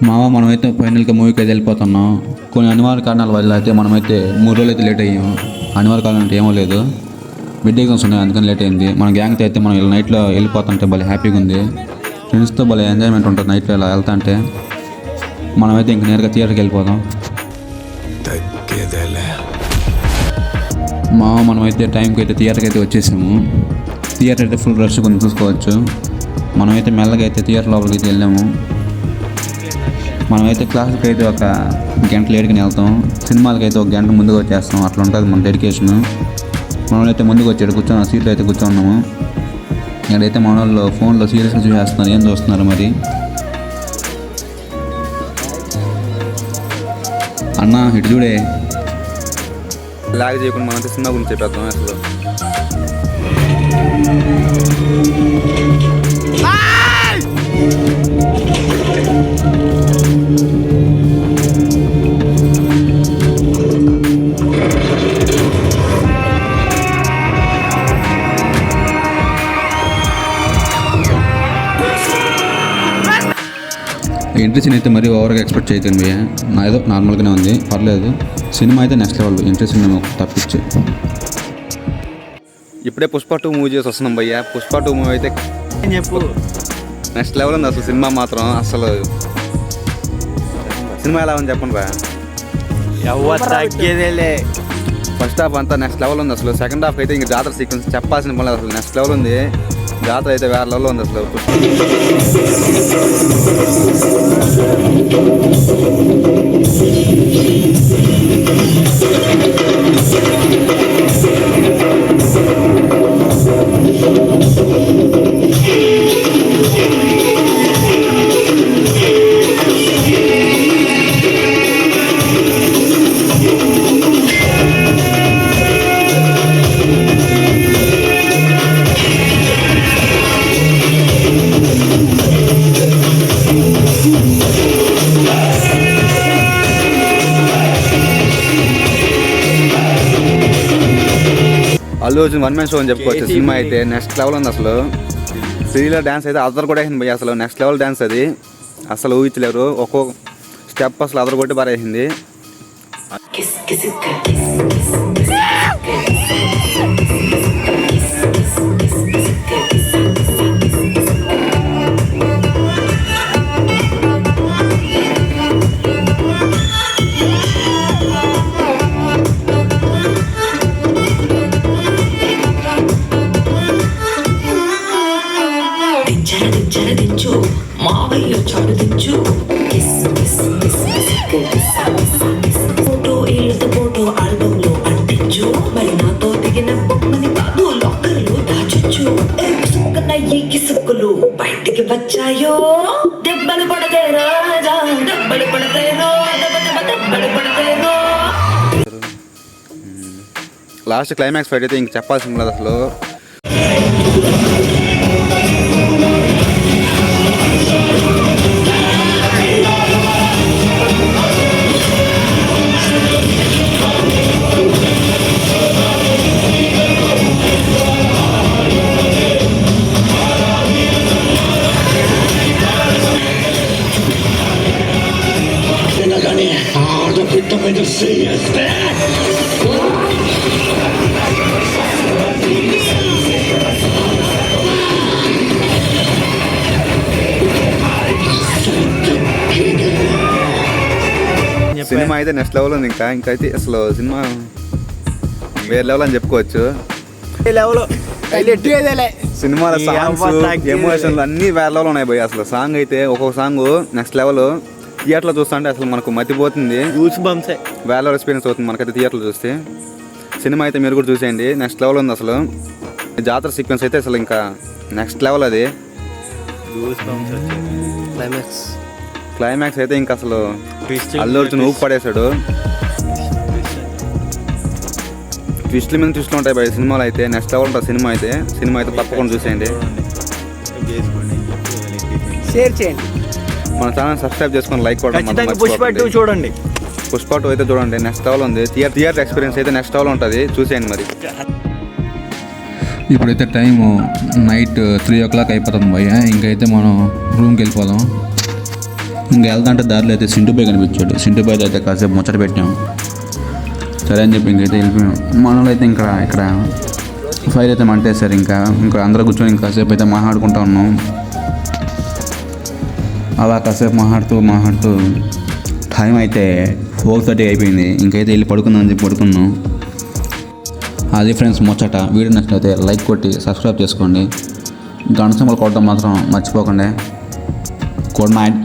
మనమైతే ఫైనల్గా మూవీకి అయితే వెళ్ళిపోతున్నాం. కొన్ని అనివార్య కారణాల వల్ల అయితే మనమైతే 3 రోజులు అయితే లేట్ అయ్యాము. అనివార్య కారణం అంటే ఏమో లేదు, మిడ్ ఎగ్జామ్స్ ఉన్నాయి, అందుకని లేట్ అయింది. మన గ్యాంగ్తో అయితే మనం ఇలా నైట్లో వెళ్ళిపోతుంటే భలే హ్యాపీగా ఉంది. ఫ్రెండ్స్తో భలే ఎంజాయ్మెంట్ ఉంటుంది నైట్లో ఇలా వెళ్తా అంటే. మనమైతే ఇంక నేరుగా థియేటర్కి వెళ్ళిపోదాం. మనమైతే టైంకి అయితే థియేటర్కి అయితే వచ్చేసాము. థియేటర్ అయితే ఫుల్ రష్ కొంచెం చూసుకోవచ్చు. మనమైతే మెల్లగా అయితే థియేటర్ లోపలికి అయితే వెళ్ళాము. మనమైతే క్లాస్కి అయితే 1 గంట లేట్గానే వెళ్తాం, సినిమాలకి అయితే 1 గంట ముందుగా వచ్చేస్తాం. అట్లా ఉంటుంది మన డెడికేషన్. మనమైతే ముందుకు వచ్చాడు కూర్చొని సీట్లో అయితే కూర్చోన్నాము. ఇక్కడైతే మన వాళ్ళు ఫోన్లో సీరియస్గా చూసేస్తున్నారు, ఏం చూస్తున్నారు మరి. అన్న ఇటు చూడే, లాగ్ చేయకుండా మనం సినిమా గురించి చెప్పేద్దాం. అసలు ఎంట్రీ సీన్ అయితే మరీ ఓవర్గా ఎక్స్పెక్ట్ చేయకండి భయ్య, ఏదో నార్మల్గానే ఉంది, పర్లేదు. సినిమా అయితే నెక్స్ట్ లెవెల్, ఎంట్రీ సీన్ తప్పించి. ఇప్పుడే పుష్ప 2 మూవీ చేసి వస్తున్నాం భయ్య. పుష్ప 2 మూవీ అయితే చెప్పు నెక్స్ట్ లెవెల్ ఉంది అసలు. సినిమా మాత్రం అసలు సినిమా ఎలా ఉంది చెప్పండి రా. ఫస్ట్ హాఫ్ అంతా నెక్స్ట్ లెవెల్ ఉంది అసలు. సెకండ్ హాఫ్ అయితే ఇంకా జాతర సీక్వెన్స్ చెప్పాల్సిన పని అసలు. నెక్స్ట్ లెవెల్ ఉంది జాతర అయితే, వేరే లెవెల్ ఉంది అసలు. అల్లు అర్జున్ 1 మ్యాన్ షో అని చెప్పుకోవచ్చు. సినిమా అయితే నెక్స్ట్ లెవెల్ ఉంది అసలు. శ్రీలో డ్యాన్స్ అయితే అదర్ కూడా వేసింది భయ్య అసలు. నెక్స్ట్ లెవెల్ డ్యాన్స్ అది అసలు ఊహించలేరు. ఒక్కొక్క స్టెప్ అసలు అదర్ కొట్టి బారేసింది. ఫోటో ఆల్బంలో అంటించు, మరి నాతో దిగిన బొమ్మని బాబు లాకర్లో దాచొచ్చు. కిసుక్కులు బయటికి వచ్చాయో, దెబ్బలు పడతాయి రాజా, దెబ్బలు పడతాయి దెబ్బలు పడతాయి. లాస్ట్ క్లైమాక్స్ ఫైట్ అయితే ఇంక చెప్పాల్సింది లేదు అసలు. సినిమా అయితే నెక్స్ట్ లెవెల్ ఉంది. ఇంకైతే అసలు సినిమా వేరే లెవెల్ అని చెప్పుకోవచ్చు. సినిమాల సాంగ్స్, ఎమోషన్లు అన్ని వేరే లెవెల్ ఉన్నాయి భయ్య అసలు. సాంగ్ అయితే ఒక్కొక్క సాంగ్ నెక్స్ట్ లెవెల్. థియేటర్లో చూస్తా అంటే అసలు మనకు మతిపోతుంది, వేరే లెవెల్ ఎక్స్పీరియన్స్ అవుతుంది మనకైతే థియేటర్లో చూస్తే. సినిమా అయితే మీరు కూడా చూసేయండి, నెక్స్ట్ లెవెల్ ఉంది అసలు. జాతర సీక్వెన్స్ అయితే అసలు ఇంకా నెక్స్ట్ లెవెల్ అది. క్లైమాక్స్ అయితే ఇంకా అసలు అల్లు అర్జున్ ఊపు పడేశాడు. ట్విస్ట్ల మీద ట్విస్ట్లు ఉంటాయి బయట సినిమాలు అయితే. నెక్స్ట్ లెవెల్ ఉంటుంది సినిమా అయితే తప్పకుండా చూసేయండి, షేర్ చేయండి, మన ఛానల్ సబ్స్క్రైబ్ చేసుకొని లైక్ కూడా చూడండి. పుష్ప 2 అయితే చూడండి, నెక్స్ట్ లెవెల్ ఉంది. థియేటర్ ఎక్స్పీరియన్స్ అయితే నెక్స్ట్ లెవెల్ ఉంటుంది, చూసేయండి మరి. ఇప్పుడైతే టైము నైట్ 3 o'clock అయిపోతుంది భయ్య. ఇంకైతే మనం రూమ్కి వెళ్ళిపోదాం. ఇంకా వెళ్తాంటే దారిలో అయితే సింటుపై కనిపించాడు. సింటుపై అయితే కాసేపు ముచ్చట పెట్టాం. సరే అని చెప్పి ఇంకైతే వెళ్ళిపోయాం. మనలో అయితే ఇక్కడ ఫైర్ అయితే మంటేశారు. ఇంకా అందరూ కూర్చొని ఇంకాసేపు అయితే మాట్లాడుకుంటా ఉన్నాం. అలా కాసేపు మాట్లాడుతూ టైం అయితే 4:30 అయిపోయింది. ఇంకైతే వెళ్ళి పడుకుందామని చెప్పి పడుకున్నాం. అది ఫ్రెండ్స్ ముచ్చట. వీడియో నచ్చినైతే లైక్ కొట్టి సబ్స్క్రైబ్ చేసుకోండి. గంట సింబల్ కొట్టడం మాత్రం మర్చిపోకండి. Good night.